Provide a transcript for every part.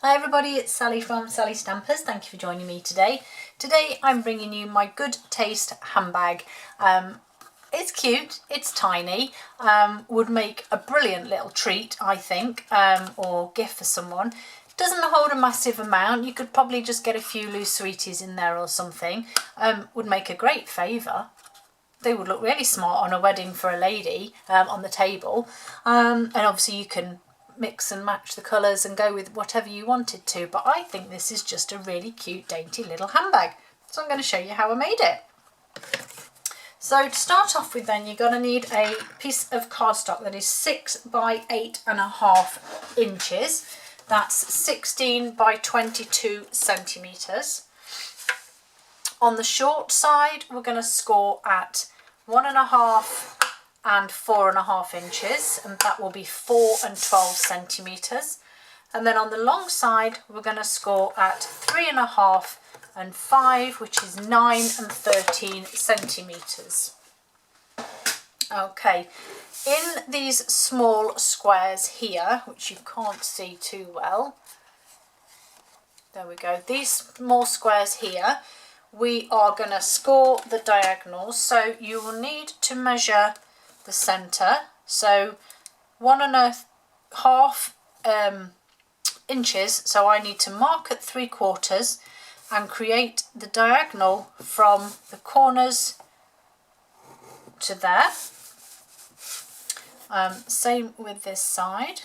Hi everybody, it's Sally from Sallystampers. Thank you for joining me today. Today I'm bringing you my good taste handbag. It's cute, it's tiny, would make a brilliant little treat I think, or gift for someone. It doesn't hold a massive amount, you could probably just get a few loose sweeties in there or something. Would make a great favour. They would look really smart on a wedding for a lady on the table, and obviously you can mix and match the colours and go with whatever you wanted to, but I think this is just a really cute dainty little handbag, so I'm going to show you how I made it. So to start off with then, you're going to need a piece of cardstock that is 6 by 8.5 inches. That's 16 by 22 centimetres. On the short side we're going to score at 1.5 and 4.5 inches, and that will be 4 and 12 centimetres. And then on the long side we're going to score at 3.5 and 5, which is 9 and 13 centimetres. Okay, in these small squares here, which you can't see too well, there we go, these small squares here, we are going to score the diagonals. So you will need to measure the centre, so 1.5 inches, so I need to mark at 3/4 and create the diagonal from the corners to there. Same with this side,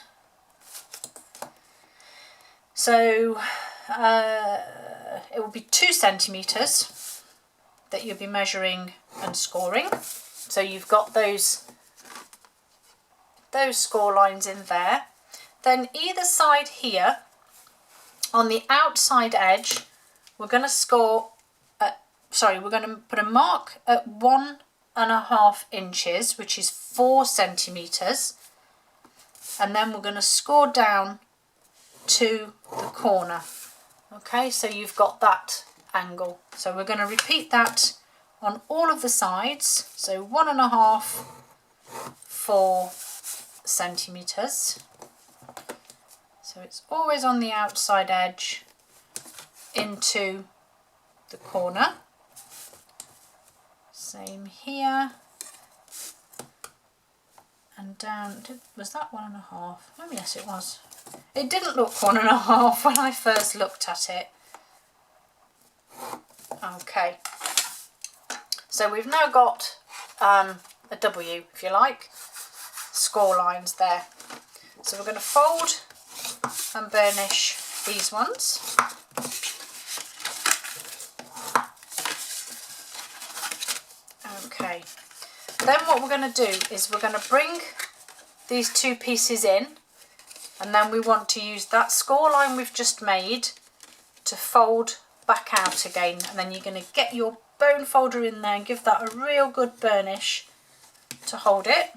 so it will be 2 centimetres that you'll be measuring and scoring. So you've got those score lines in there. Then either side here, on the outside edge, we're going to score at, we're going to put a mark at 1.5 inches, which is 4 centimetres, and then we're going to score down to the corner. Okay, so you've got that angle. So we're going to repeat that on all of the sides. So 1.5, 4 centimetres. So it's always on the outside edge into the corner. Same here. And down, was that 1.5? Oh yes it was. It didn't look 1.5 when I first looked at it. Okay, so we've now got a W, if you like, score lines there. So we're going to fold and burnish these ones. Okay, then what we're going to do is we're going to bring these two pieces in, and then we want to use that score line we've just made to fold back out again, and then you're going to get your bone folder in there and give that a real good burnish to hold it,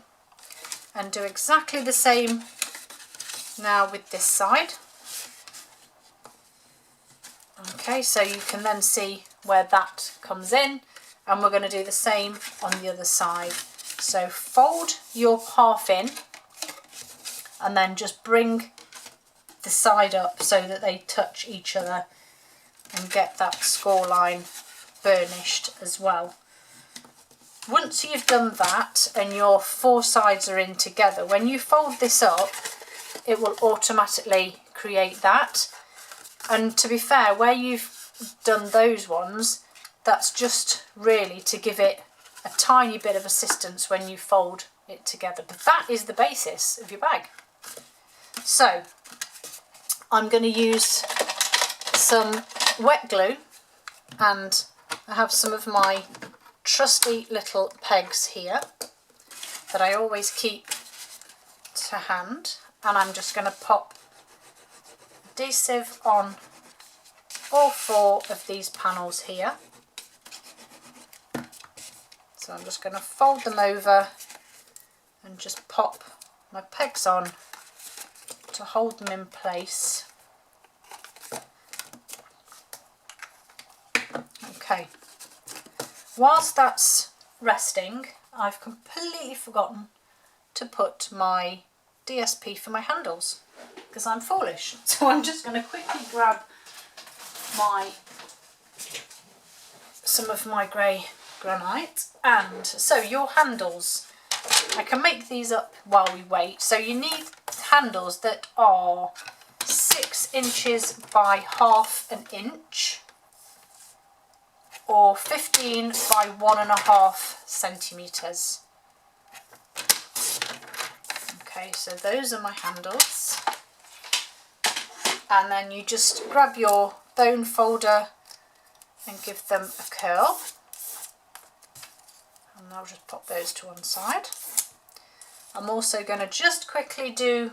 and do exactly the same now with this side. Okay, so you can then see where that comes in, and we're going to do the same on the other side. So fold your half in and then just bring the side up so that they touch each other, and get that score line burnished as well. Once you've done that and your 4 sides are in together, when you fold this up it will automatically create that. And to be fair, where you've done those ones, that's just really to give it a tiny bit of assistance when you fold it together, but that is the basis of your bag. So I'm going to use some wet glue, and I have some of my trusty little pegs here that I always keep to hand, and I'm just going to pop adhesive on all 4 of these panels here. So I'm just going to fold them over and just pop my pegs on to hold them in place. Okay, whilst that's resting, I've completely forgotten to put my DSP for my handles. because I'm foolish. So I'm just going to quickly grab some of my grey granite. And so your handles, I can make these up while we wait. So you need handles that are 6 inches by half an inch or 15 by 1.5 centimetres. Okay, so those are my handles. And then you just grab your bone folder and give them a curl. And I'll just pop those to one side. I'm also going to just quickly do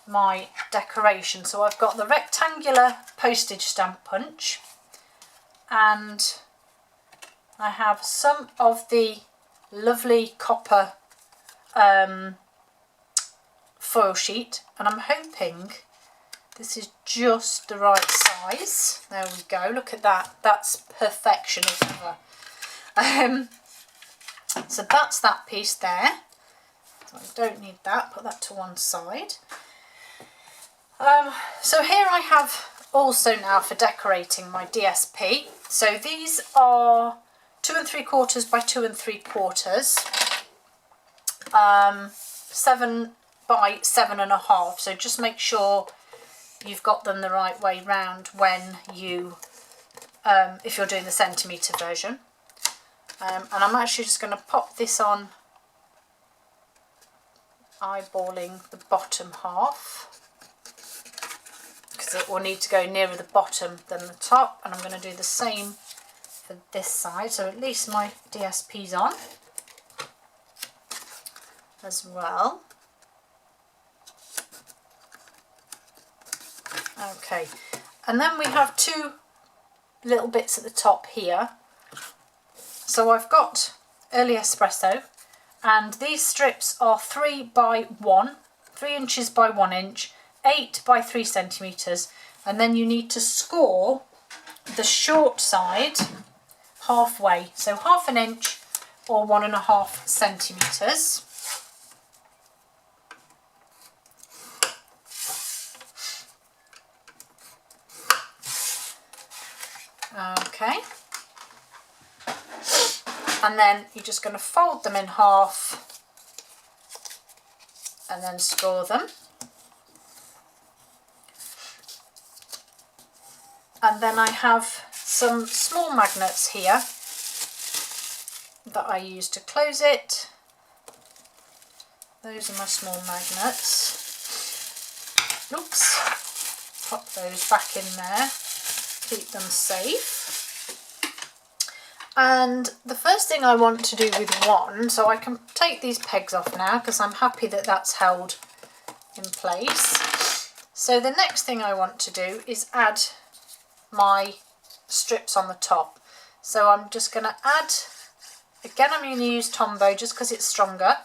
my decoration. So I've got the rectangular postage stamp punch, and I have some of the lovely copper foil sheet, and I'm hoping this is just the right size. There we go, look at that, that's perfection as ever. So that's that piece there. So I don't need that, put that to one side. So here I have also now for decorating my DSP. So these are 2 3/4 by 2 3/4, 7 by 7.5. So just make sure you've got them the right way round when you, if you're doing the centimetre version. And I'm actually just going to pop this on, eyeballing the bottom half, because it will need to go nearer the bottom than the top, and I'm going to do the same for this side, so at least my DSP's on as well. Okay, and then we have 2 little bits at the top here. So I've got early espresso, and these strips are 3 by 1, 3 inches by 1 inch, 8 by 3 centimetres, and then you need to score the short side halfway, so half an inch or 1.5 centimetres. Okay, and then you're just going to fold them in half and then score them. And then I have some small magnets here that I use to close it. Those are my small magnets. Oops, pop those back in there, keep them safe. And the first thing I want to do with one, so I can take these pegs off now because I'm happy that that's held in place. So the next thing I want to do is add my strips on the top. So I'm just going to add, again I'm going to use Tombow just because it's stronger,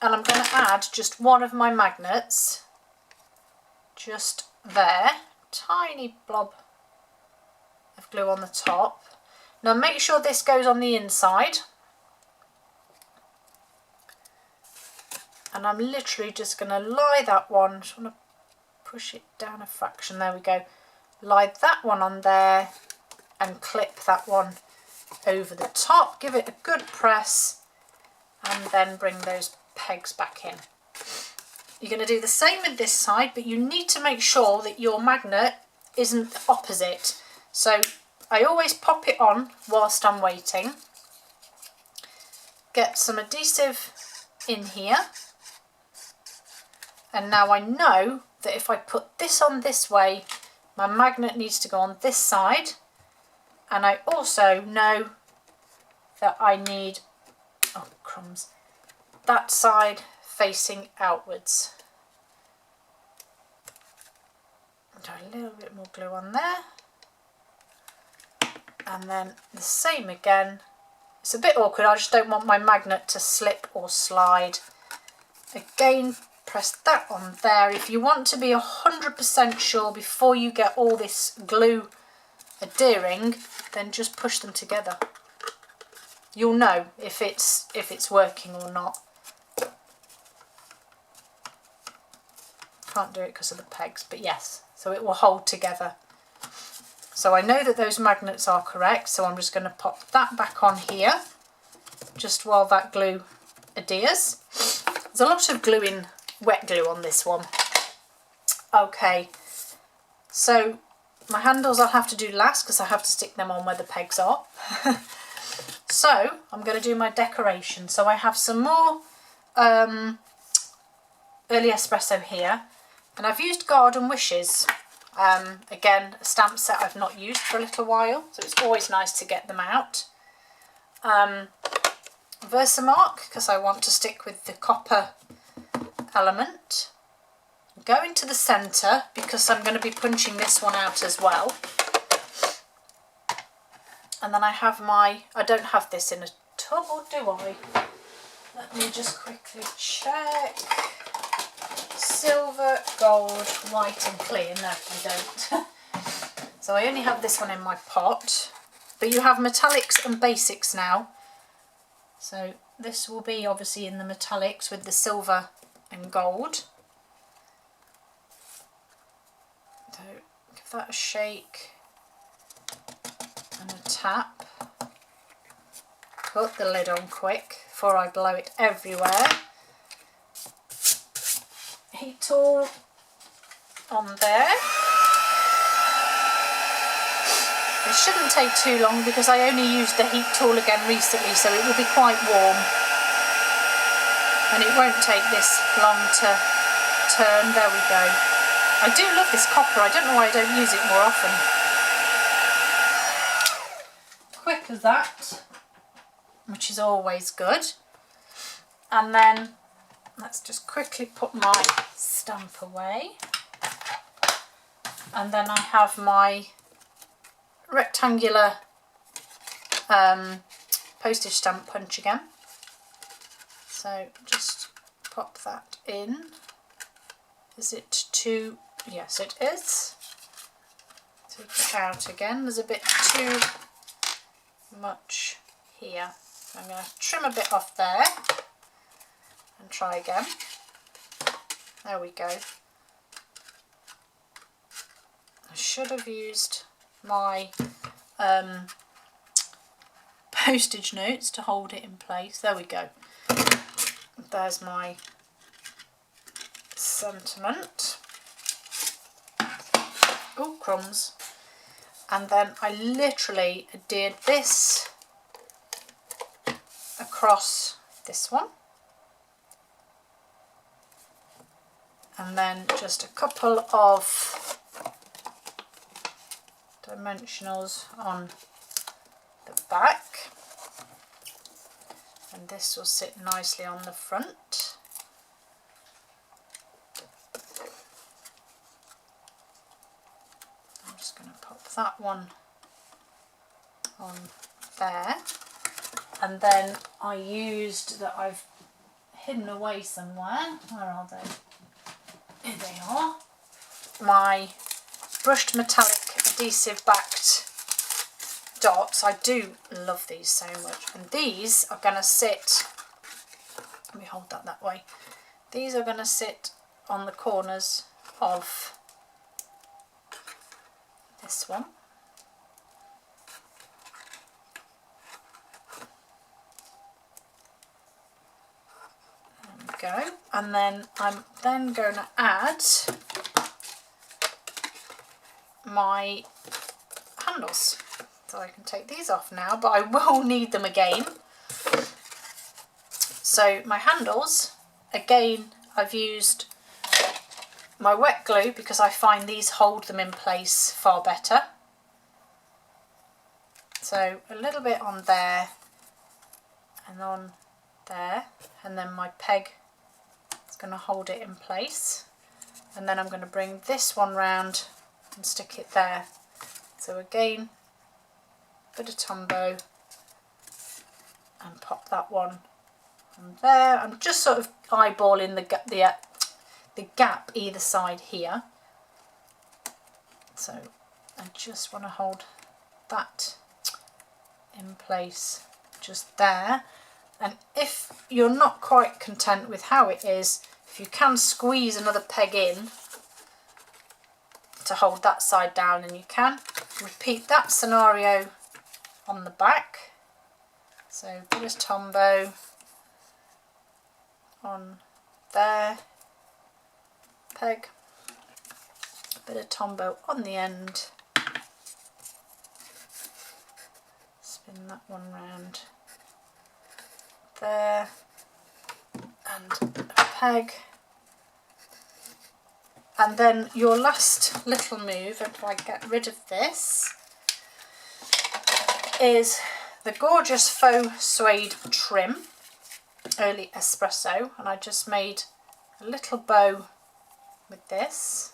and I'm going to add just one of my magnets just there, tiny blob of glue on the top. Now make sure this goes on the inside, and I'm literally just going to lie that one, just want to push it down a fraction, there we go, lie that one on there and clip that one over the top, give it a good press, and then bring those pegs back in. You're going to do the same with this side, but you need to make sure that your magnet isn't opposite. So I always pop it on whilst I'm waiting, get some adhesive in here, and now I know that if I put this on this way, my magnet needs to go on this side, and I also know that I need, oh crumbs, that side facing outwards. Do a little bit more glue on there, and then the same again. It's a bit awkward, I just don't want my magnet to slip or slide. Again, press that on there. If you want to be 100% sure before you get all this glue adhering, then just push them together. You'll know if it's working or not. Can't do it because of the pegs, but yes, so it will hold together. So I know that those magnets are correct, so I'm just going to pop that back on here just while that glue adheres. There's a lot of gluing, wet glue on this one. Okay, so my handles I'll have to do last because I have to stick them on where the pegs are. So I'm going to do my decoration. So I have some more early espresso here, and I've used Garden Wishes. Again, a stamp set I've not used for a little while, so it's always nice to get them out. Versamark, because I want to stick with the copper element. Go into the centre because I'm going to be punching this one out as well. And then I have I don't have this in a tub, or do I? Let me just quickly check. Silver, gold, white and clear. No, I don't. So I only have this one in my pot. But you have metallics and basics now. So this will be obviously in the metallics with the silver and gold. So give that a shake and a tap. Put the lid on quick before I blow it everywhere. Heat tool on there. It shouldn't take too long because I only used the heat tool again recently, so it will be quite warm. And it won't take this long to turn. There we go. I do love this copper. I don't know why I don't use it more often. Quick as that, which is always good. And then let's just quickly put my stamp away. And then I have my rectangular postage stamp punch again. So just pop that in. Is it too? Yes, it is. Take it out again. There's a bit too much here. I'm going to trim a bit off there and try again. There we go. I should have used my postage notes to hold it in place. There we go. There's my sentiment. Oh, crumbs. And then I literally adhered this across this one. And then just a couple of dimensionals on the back. And this will sit nicely on the front. I'm just going to pop that one on there. And then I used that I've hidden away somewhere. Where are they? Here they are. My brushed metallic adhesive backed dots. I do love these so much. And these are going to sit, let me hold that way. These are going to sit on the corners of this one. There we go. And then I'm then going to add my handles. So I can take these off now, but I will need them again. So my handles, again, I've used my wet glue because I find these hold them in place far better. So a little bit on there and on there, and then my peg is going to hold it in place. And then I'm going to bring this one round and stick it there. So again, bit of Tombow and pop that one on there. I'm just sort of eyeballing the gap either side here. So I just want to hold that in place just there. And if you're not quite content with how it is, if you can squeeze another peg in to hold that side down, and you can. Repeat that scenario on the back. So bit of Tombow on there, peg, bit of Tombow on the end, spin that one round there, and a peg. And then your last little move, if I get rid of this, is the gorgeous faux suede trim, early espresso, and I just made a little bow with this.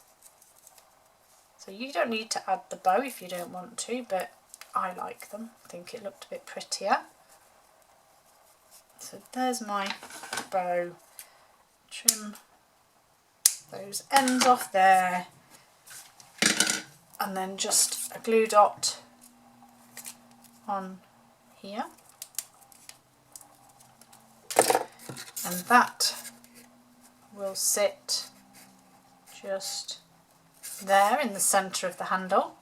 So you don't need to add the bow if you don't want to, but I like them. I think it looked a bit prettier. So there's my bow. Trim those ends off there, and then just a glue dot on here, and that will sit just there in the centre of the handle.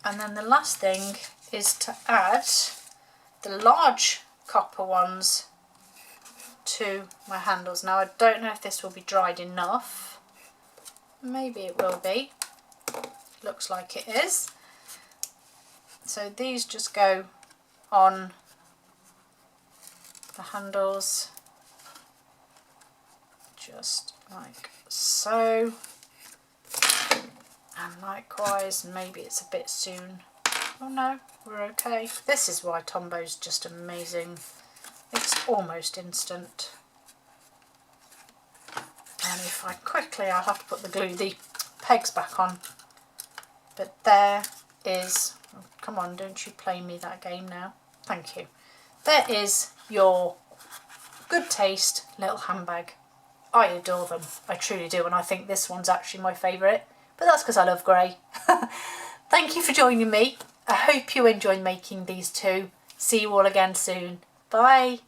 And then the last thing is to add the large copper ones to my handles. Now I don't know if this will be dried enough. Maybe it will be. Looks like it is. So these just go on the handles just like so, and likewise. Maybe it's a bit soon. Oh no, we're okay. This is why Tombow's just amazing. It's almost instant. And if I quickly, I'll have to put the pegs back on. But there is, oh, come on, don't you play me that game now. Thank you. There is your good taste little handbag. I adore them. I truly do. And I think this one's actually my favourite. But that's because I love grey. Thank you for joining me. I hope you enjoyed making these two. See you all again soon. Bye.